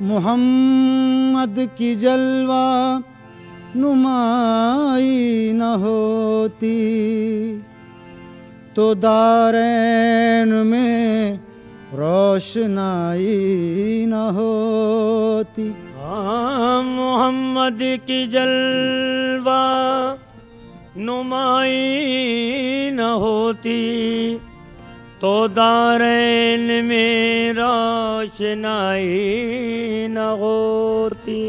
محمد کی جلوہ نمائی نہ ہوتی تو دارین میں روشنائی نہ ہوتی. محمد کی جلوہ نمائی نہ ہوتی تو دارین میں روشنائی نہ ہوتی.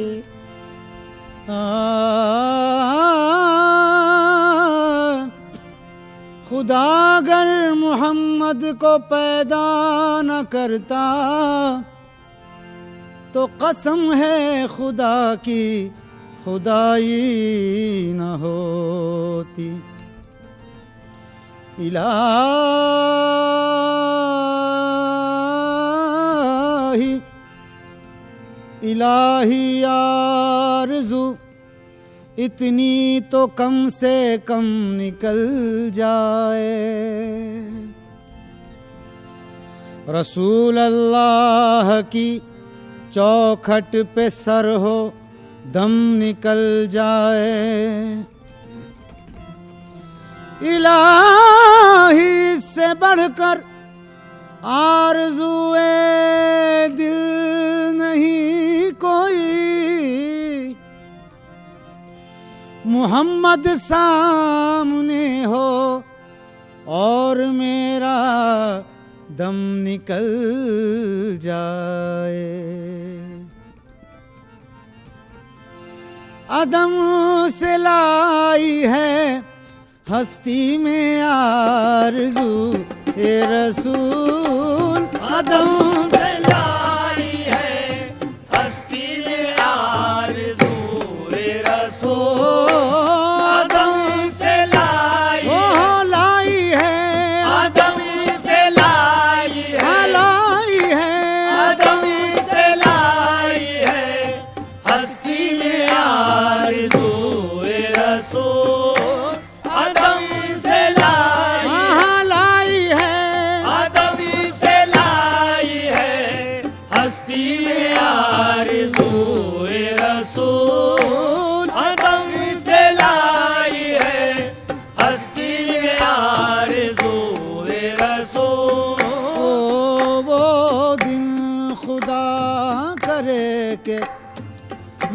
خدا اگر محمد کو پیدا نہ کرتا تو قسم ہے خدا کی خدائی نہ ہوتی. الہی آرزو اتنی تو کم سے کم نکل جائے. رسول اللہ کی چوکھٹ پہ سر ہو دم نکل جائے. الہی اس سے بڑھ کر آرزوئے دل نہیں کوئی. محمد سامنے ہو اور میرا دم نکل جائے. عدم سے لائی ہے ہستی میں آرزو اے رسول. عدم سے لائی ہے ہستی میں آرزو اے رسول.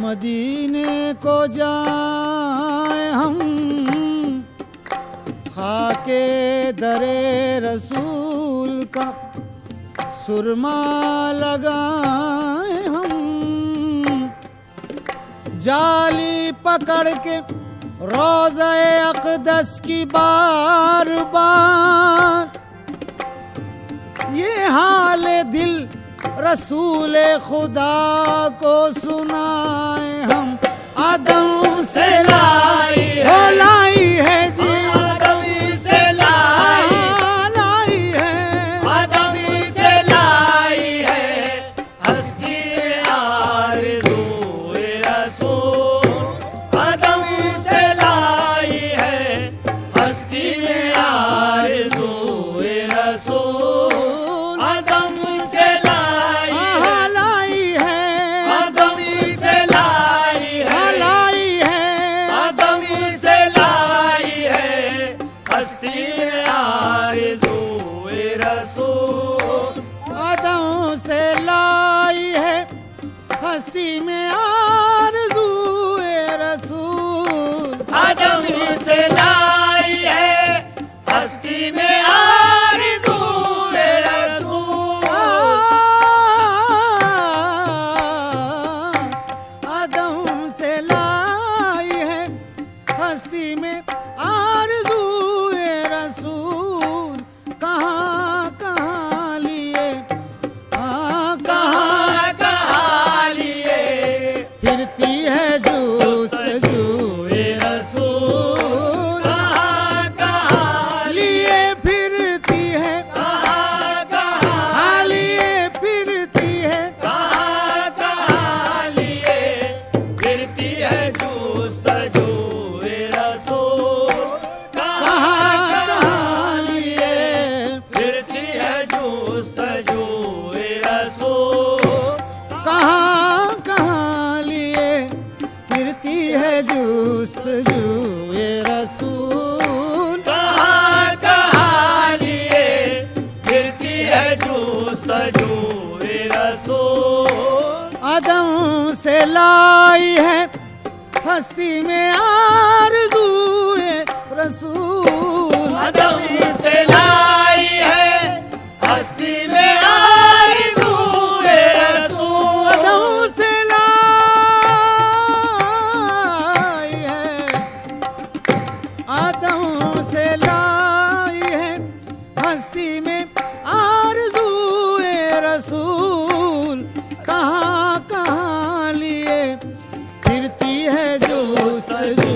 مدینے کو جائیں ہم خاک در رسول کا سرما لگائیں ہم. جالی پکڑ کے روضہ اقدس کی بار بار یہ حال دل رسول خدا کو سنائیں ہم. آدم سے لائی ہے جی آدم سے لائی ہے آدم سے لائی ہے ہستی میں آرزو اے رسول. آدم سے لائی ہے ہستی میں آرزو اے رسول. آدم سے ہستی میں آرزو اے رسول. آدم سے لائی ہے ہستی میں آرزو اے رسول. آدم سے لائی ہے ہستی میں آرزو اے رسول. کہاں کہاں لیے جستجو رسول عدم سے لائی ہے ہستی میں آرزو رسول عدم سے لائی ہے ہستی میں آرزو رسول عدم سے لائی ہے عدم سے لائی ہے ہستی میں آرزو رسول کہاں کہاں لیے پھرتی ہے جستجو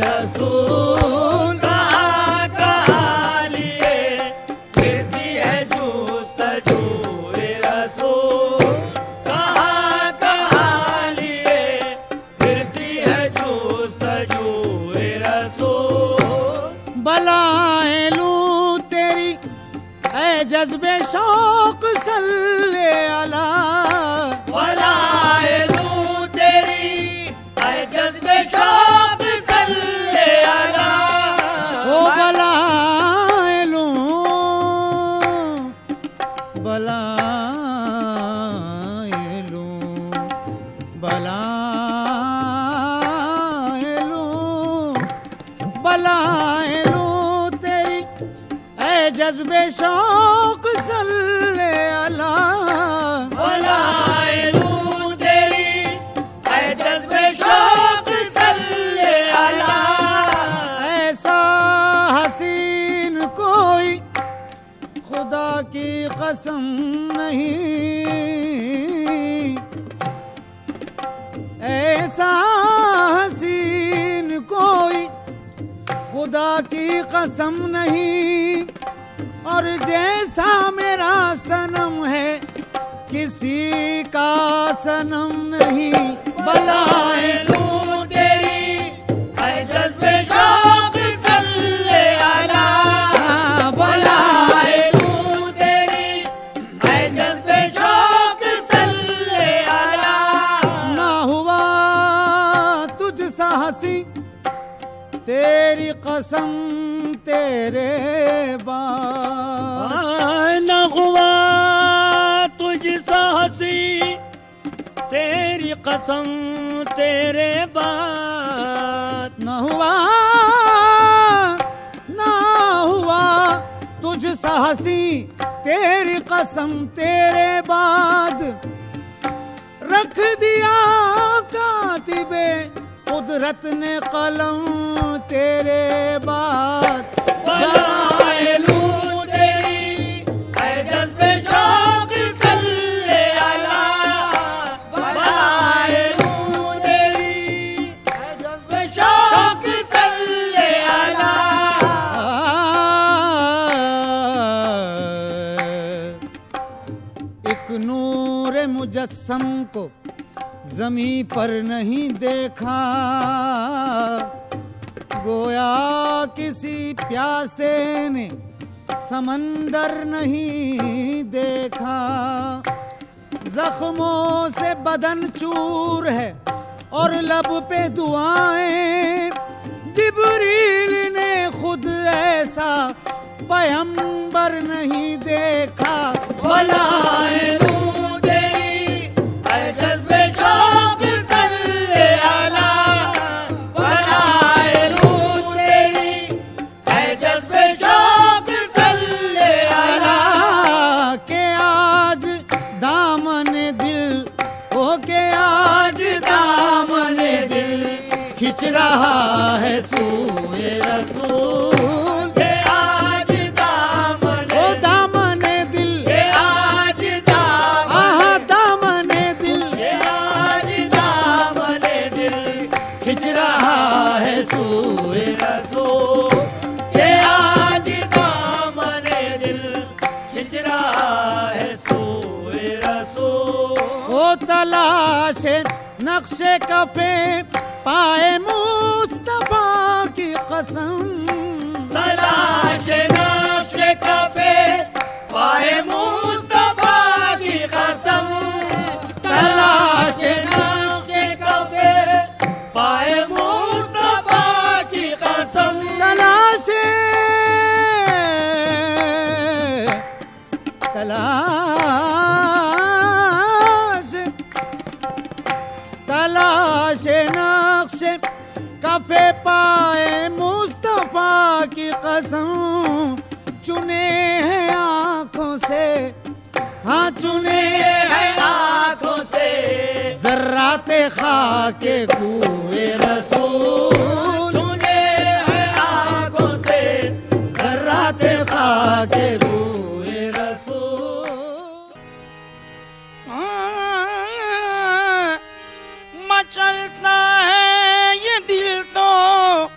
رسول کہاں کہاں لیے پھرتی ہے جستجو رسول کہاں کہاں لیے پھرتی ہے جستجو رسول بلائیں لوں تیری اے جذب شوق صلی اللہ بلائیں لوں تیری اے جذب شوق صلی اللہ او بلائیں لوں بلائیں لوں بلائیں لوں تیری اے جذب شوق صلی اللہ بلائیں لوں تیری اے جذب شوق صلی اللہ ایسا حسین کوئی خدا کی قسم نہیں ایسا حسین کوئی خدا کی قسم نہیں اور جیسا میرا صنم ہے کسی کا صنم نہیں بلائیں لوں تیری اے جذب شوق صلی اللہ بلائیں لوں تیری اے جذب شوق صلی اللہ نہ ہوا تجھ سا ہنسی تیری قسم تیرے بعد نہ ہوا تجھ سا ہنسی تیری قسم تیرے بعد نہ ہوا تجھ سا ہنسی تیری قسم تیرے بعد رکھ دیا کاتب قدرت نے قلم تیرے بعد بلائیں لوں تیری اے جذب شوق صلی اللہ بلائیں لوں تیری اے جذب شوق صلی اللہ ایک نور مجسم کو زمیں پر نہیں دیکھا گویا کسی پیاسے نے سمندر نہیں دیکھا زخموں سے بدن چور ہے اور لب پہ دعائیں جبریل نے خود ایسا پیغمبر نہیں دیکھا بلائیں لوں تیری اے جذب شوق صلی اللہ بلائیں لوں تیری اے جذب شوق صلی اللہ کہ آج دامن دل ہو کے آج دامن دل کھچ رہا ہے سوئے رسول کہ آج دامن او دامن دل کہ آج دامن آہا دامن دل کہ آج دامن دل کھچ رہا ہے سوئے رسول کہ آج دامن دل کھچ رہا ہے سوئے رسول او تلاش نقش کفے پائے مصطفیٰ کی قسم تلاش نقش کفے پائے مصطفیٰ کی قسم تلاش نقش کفے پائے مصطفیٰ کی قسم تلاش تلاش نقش کفے پائے مصطفیٰ کی قسم چنے ہیں آنکھوں سے ہاں چنے ہیں آنکھوں سے ذرات خاک کوئے رسول چنے ہیں آنکھوں سے ذرات خاک کوئے رسول مچلتا ہے یہ دل تو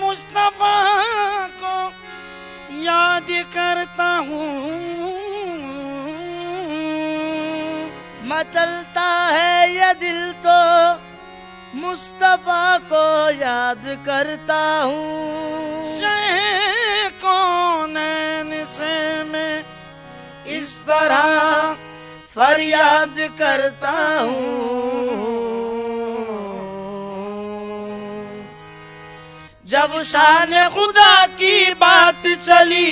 مصطفیٰ کو یاد کرتا ہوں مچلتا ہے یہ دل تو مصطفیٰ کو یاد کرتا ہوں شہ کونین سے میں اس طرح فریاد کرتا ہوں جب شان خدا کی بات چلی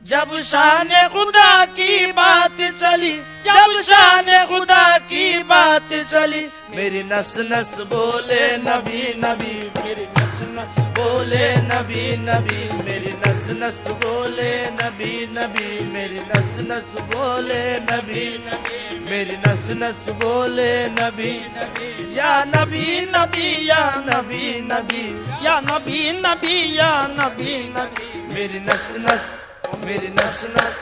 جب شان خدا کی بات چلی جب شان خدا کی بات چلی میری نس نس بولے نبی نبی میری نس نس بولے نبی نبی میری نس نس بولے نبی نبی میری نس نس بولے نبی نبی میری نس نس بولے نبی نبی یا نبی نبی یا نبی نبی یا نبی نبی یا نبی نبی میری نس نس میری نس نس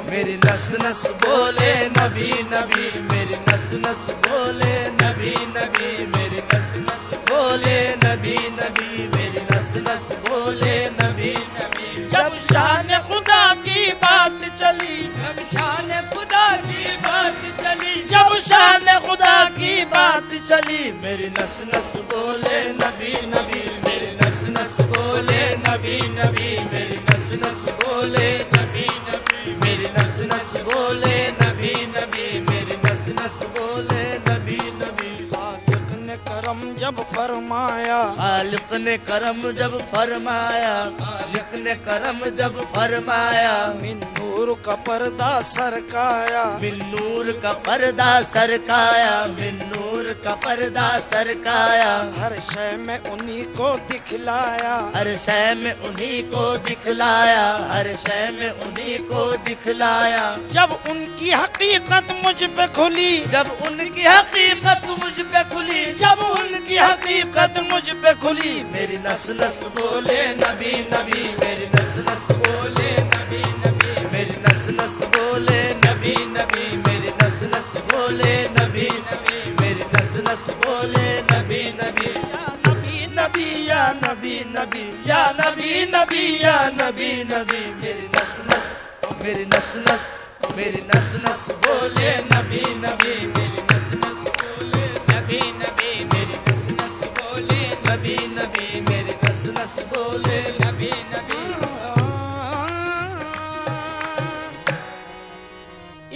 میری نس نس بولے نبی نبی میری نس نس بولے نبی نبی میری نس نس بولے نبی نبی میری نس نس بولے نبی نبی جب شان خدا کی بات چلی جب شان خدا کی بات چلی جب شان خدا کی بات چلی میری نس نس بولے نبی نبی میری نس نس بولے نبی نبی میری نس نس بولے نبی نبی میری نس نس بولے نبی نبی میری نس نس بولے نبی نبی خالق نے کرم جب فرمایا خالق نے کرم جب فرمایا خالق نے کرم جب فرمایا من نور کا پردہ سرکایا من نور کا پردہ سرکایا من نور کا پردہ سرکایا ہر شے میں انہی کو دکھلایا ہر شے میں انہی کو دکھلایا ہر شے میں انہی کو دکھلایا جب ان کی حقیقت مجھ پہ کھلی جب ان کی حقیقت مجھ پہ کھلی جب ان کی حقیقت مجھ پہ کھلی میری نس نس بولے نبی نبی میری نس نس بولے نبی نبی میری نس نس بولے نبی نبی میری نس نس بولے نبی نبی میری نس نس بولے نبی نبی نبی یا نبی نبی یا نبی نبی یا نبی نبی میری نس نس میری نس نس میری نس نس بولے نبی نبی میری نس نس بولے نبی نبی میری نس نس بولے نبی نبی میری نس نس بولے نبی نبی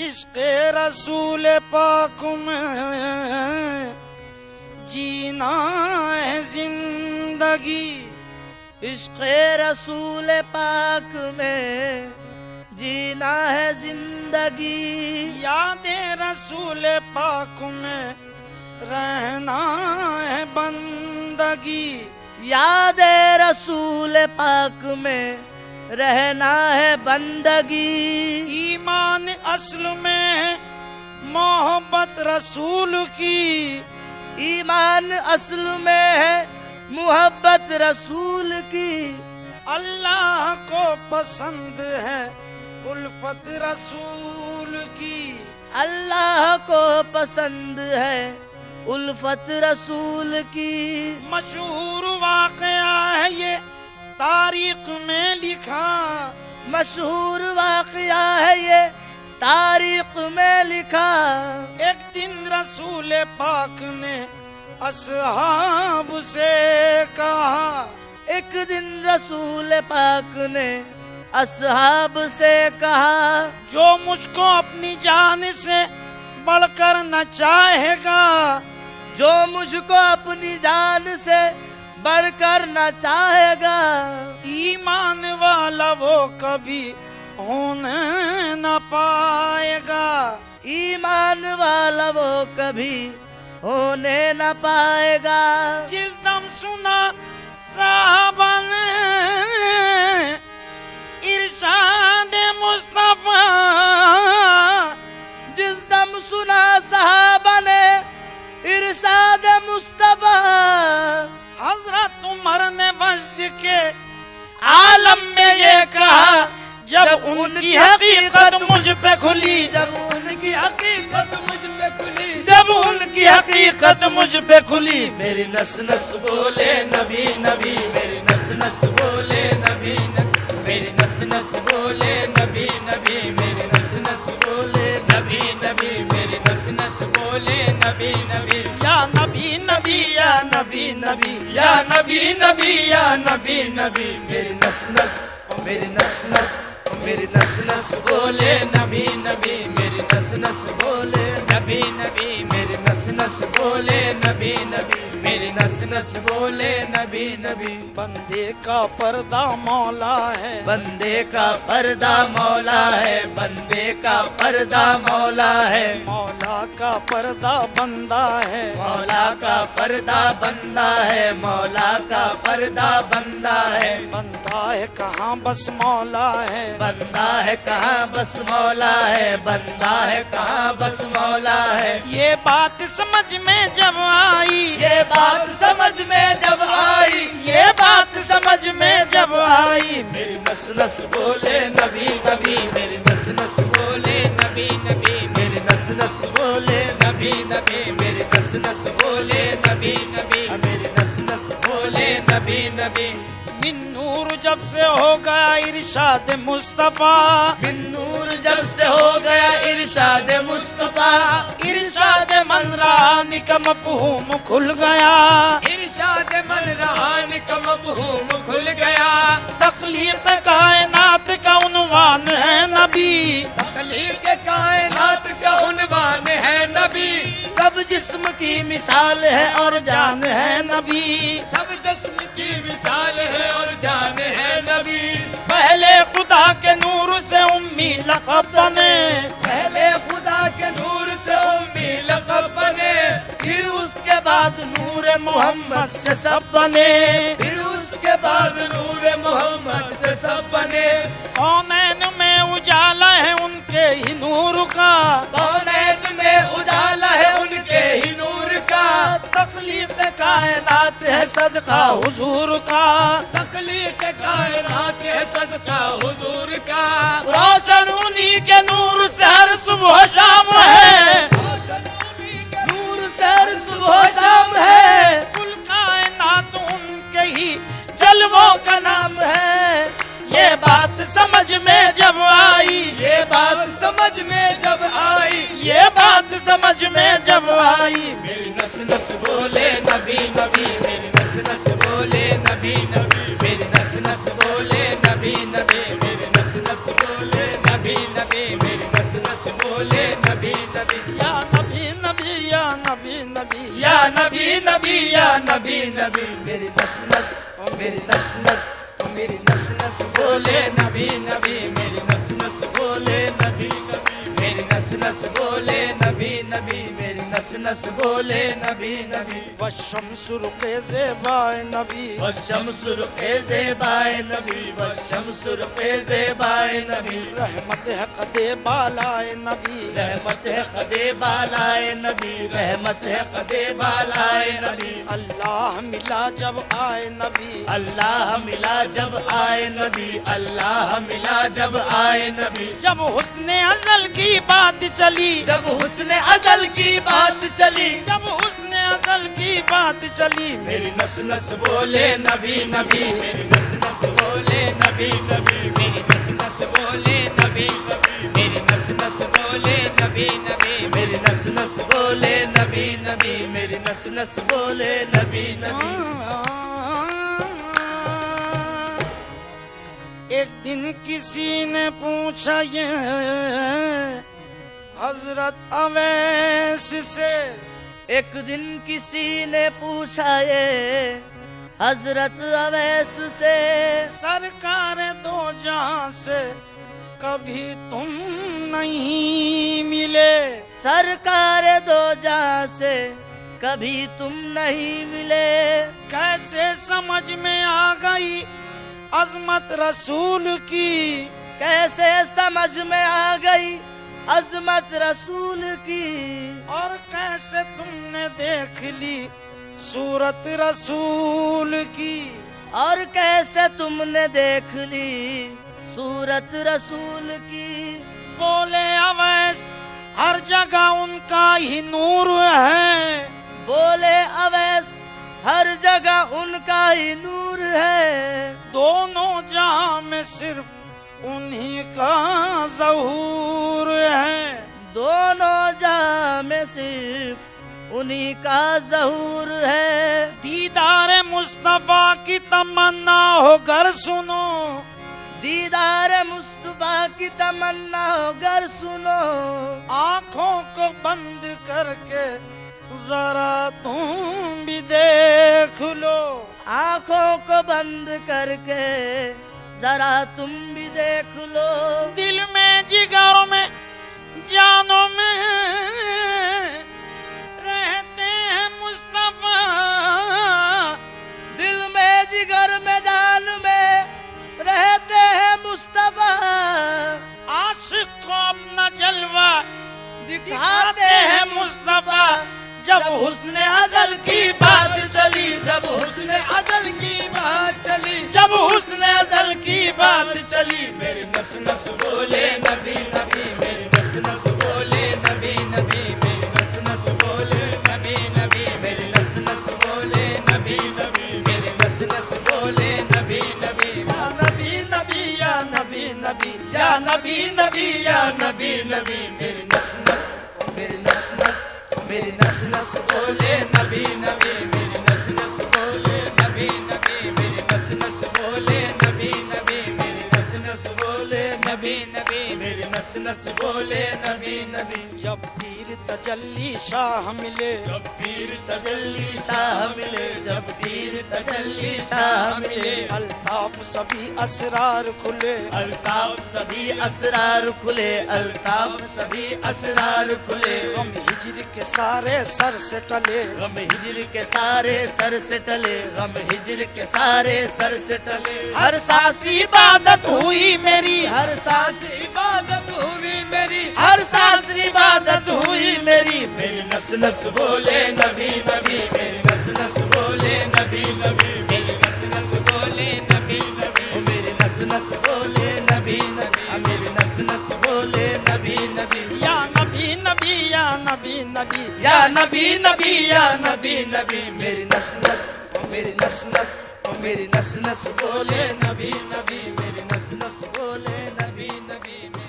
عشق رسول پاک میں جینا ہے زندگی عشق رسول پاک میں جینا ہے زندگی یاد رسول پاک میں رہنا ہے بندگی یاد رسول پاک میں رہنا ہے بندگی ایمان اصل میں ہے محبت رسول کی ایمان اصل میں ہے محبت رسول کی اللہ کو پسند ہے الفت رسول کی اللہ کو پسند ہے الفت رسول کی مشہور واقعہ ہے یہ تاریخ میں لکھا مشہور واقعہ ہے یہ تاریخ میں لکھا ایک دن رسول پاک نے اصحاب سے کہا ایک دن رسول پاک نے اصحاب سے کہا جو مجھ کو اپنی جان سے بڑھ کر نہ چاہے گا جو مجھ کو اپنی جان سے بڑھ کر نہ چاہے گا ایمان والا وہ کبھی ہونے نہ پائے گا، ایمان والا وہ کبھی ہونے نہ پائے گا۔ جس دم سنا صحابہ نے ارشاد مصطفیٰ، جس دم سنا صحابہ نے ارشاد مصطفیٰ، حضرت عمر نے وجد کے عالم میں یہ کہا، جب ان کی حقیقت مجھ پہ کھلی، جب ان کی حقیقت مجھ پہ کھلی، جب ان کی حقیقت مجھ پہ کھلی، میری نس نس بولے نبی نبی، میری نس نس بولے نبی نبی، میری نس نس بولے نبی نبی، میری نس نس بولے نبی نبی، میری نس نس بولے نبی نبی، یا نبی نبی یا نبی نبی، یا نبی نبی یا نبی نبی، میری نس نس، میری نس نس، میری نس نس بولے نبی نبی، میری نس نس بولے نبی نبی، میری نس نس بولے نبی نبی، میری نس نس بولے نبی نبی۔ بندے کا پردہ مولا ہے، بندے کا پردہ مولا ہے، بندے کا پردہ مولا ہے، مولا کا پردہ بندہ ہے، مولا کا پردہ بندہ ہے، مولا کا پردہ بندہ ہے، بندہ ہے کہاں بس مولا ہے، بندہ ہے کہاں بس مولا ہے، بندہ ہے کہاں بس مولا ہے۔ یہ بات سمجھ میں جب آئی، یہ بات سمجھ میں جب آئی، یہ بات سمجھ میں جب آئی، میری نس نس بولے نبی نبی، میری نس نس بولے نبی نبی، میری نس نس بولے نبی نبی، میری نس نس بولے نبی نبی، میری نس نس بولے نبی نبی۔ من نور جب سے ہو گیا ارشاد مصطفیٰ، بن نور جب سے ہو گیا ارشاد مصطفیٰ، ارشاد من رانی کا مفہوم کھل گیا، ارشاد من رہان کا مفہوم کھل گیا، تخلیق کائنات کا عنوان ہے نبی، تخلیق کائنات کا عنوان ہے نبی، سب جسم کی مثال ہے اور جان ہے نبی، سب جسم کی مثال ہے اور جان ہے نبی، پہلے خدا کے نور سے امی لقب بنے، پہلے خدا کے نور سے امی لقب بنے، پھر اس کے بعد نور محمد سے سب بنے، پھر اس کے بعد نور محمد سے سب بنے، کونین میں اجالا ہے ان کے ہی نور کا، کونین میں اجالا ہے ان کے ہی نور کا، تخلیق کائنات ہے صدقہ حضور کا، تخلیق کائنات ہے صدقہ حضور کا، روشن انہی کے نور سے ہر صبح شام ہے، نور سے ہر صبح شام ہے، کل کائنات ان کے ہی جلووں کا نام ہے، یہ بات سمجھ میں جب آئی، یہ بات سمجھ میں جب آئی، یہ بات سمجھ میں جب آئی، میری نس نس بولے نبی نبی، میری نس نس بولے نبی نبی، میری نس نس بولے نبی نبی، میری نس نس بولے نبی نبی، میری نس نس بولے نبی نبی، یا نبی نبی یا نبی نبی، یا نبی نبی یا نبی نبی، میری نس نس، میری نس نس، میری نس نس بولے نبی نبی، میری نس نس بولے نبی نبی، میری نس نس بولے نبی نبی، میری نس نس بولے نبی نبی، والشمس رخ زیبائے نبی، والشمس رخ زیبائے نبی، والشمس رخ زیبائے نبی، رحمت ہے قدے بالائے نبی، رحمت ہے خدے بالائے نبی، رحمت ہے خدے بالائے نبی، اللہ ملا جب آئے نبی، اللہ ملا جب آئے نبی، اللہ ملا جب آئے نبی، جب حسن ازل کی بات چلی، جب حسن ازل کی بات چلی، جب حسن ازل کی بات چلی، میری نس نس بولے نبی نبی، میری نس نس بولے نبی نبی، میری نس نس بولے نبی نبی، میری نس نس بولے نبی نبی، میری نس نس بولے نبی نبی، میری نس نس بولے نبی نبی۔ ایک دن کسی نے پوچھا یہ حضرت اویس سے، ایک دن کسی نے پوچھا یہ حضرت اویس سے، سرکار دو جہاں سے کبھی تم نہیں ملے، سرکار دو جہاں سے کبھی تم نہیں ملے، کیسے سمجھ میں آ گئی عظمت رسول کی، کیسے سمجھ میں آ گئی عظمت رسول کی، اور کیسے تم نے دیکھ لی صورت رسول کی، اور کیسے تم نے دیکھ لی صورت رسول کی، بولے اویس ہر جگہ ان کا ہی نور ہے، بولے اویس ہر جگہ ان کا ہی نور ہے، دونوں جہاں میں صرف انہی کا ظہور ہے، دونوں جہاں میں صرف انہی کا ظہور ہے، دیدار مصطفیٰ کی تمنا ہو گر سنو، دیدار مصطفیٰ کی تمنا ہو گر سنو، آنکھوں کو بند کر کے ذرا تم بھی دیکھ لو، آنکھوں کو بند کر کے ذرا تم بھی دیکھ لو، دل میں جگروں میں جانوں میں رہتے ہیں مصطفیٰ، دل میں جگر میں جان میں رہتے ہیں مصطفیٰ، عاشق کو اپنا جلوہ دکھاتے ہیں مصطفیٰ، جب حسن ازل کی بات چلی، جب حسن ازل کی بات چلی، جب حسن ازل کی بات چلی، میری نس نس بولے نبی نبی، میری نس نس بولے نبی نبی، میری نس نس بولے نبی نبی، میری نس نس بولے نبی نبی، میری نس نس بولے نبی نبی، یا نبی نبی یا نبی نبی، یا نبی نبی یا نبی نبی، میری نس نس، میری نس نس، میری نس نس بولے نبی نبی، میری نس نس بولے نبی نبی، میری نس نس بولے نبی نبی، میری نس نس بولے نبی نبی، میری نس نس بولے نبی نبی، جب پیر تجلی شاہ ملے، جب پیر تجلی شاہ ملے، جب پیر تجلی شاہ ملے، الطاف سبھی اسرار کھلے، الطاف سبھی اسرار کھلے، الطاف سبھی اسرار کھلے، غم ہجر کے سارے سر سے ٹلے، غم ہجر کے سارے سر سے ٹلے، غم ہجر کے سارے سر سے ٹلے، ہر سانس عبادت ہوئی میری، ہر سانس عبادت ہوئی میری، ہر سانس عبادت ہوئی میری، میری نس نس بولے نبی نبی، میری نس نس بولے نبی نبی، میری نس نس بولے نبی نبی، میری نس نس بولے نبی نبی، میری نس نس بولے نبی نبی، یا نبی نبی یا نبی نبی، یا نبی نبی یا نبی نبی، میری نس نس، میری نس نس، میری نس نس بولے نبی نبی، میری نس نس بولے نبی نبی۔